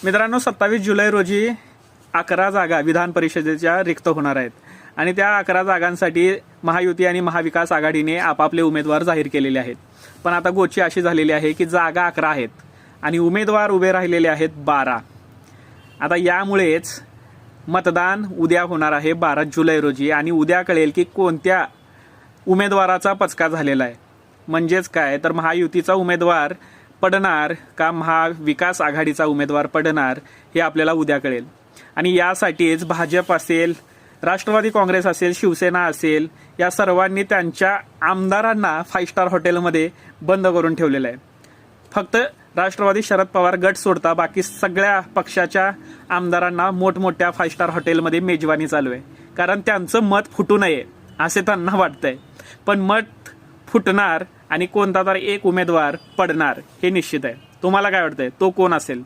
मित्रांनो, 27 जुलै रोजी 11 जागा विधान परिषदेच्या रिक्त होणार आहेत आणि त्या 11 जागांसाठी महायुती आणि महाविकास आघाडीने आपापले उमेदवार जाहीर केलेले आहेत. पण आता गोष्ट अशी झालेली आहे की जागा 11 आहेत आणि उमेदवार उभे राहिलेले आहेत 12. आता यामुळेच मतदान उद्या होणार आहे 12 जुलै रोजी आणि उद्या कळेल की कोणत्या उमेदवाराचा पचका झालेला आहे. म्हणजेच काय तर महायुतीचा उमेदवार पडणार का महाविकास आघाडीचा उमेदवार पडणार हे आपल्याला उद्या कळेल. आणि यासाठीच भाजप असेल, राष्ट्रवादी काँग्रेस असेल, शिवसेना असेल, या सर्वांनी त्यांच्या आमदारांना 5 स्टार हॉटेलमध्ये बंद करून ठेवलेलं आहे. फक्त राष्ट्रवादी शरद पवार गट सोडता बाकी सगळ्या पक्षाच्या आमदारांना मोठमोठ्या 5 स्टार हॉटेलमध्ये मेजवानी चालू आहे. कारण त्यांचं मत फुटू नये असे त्यांना वाटतंय. पण मत फुटणार आणि कोणता तरी एक उमेदवार पडणार हे निश्चित आहे. तुम्हाला काय वाटतंय, तो कोण असेल?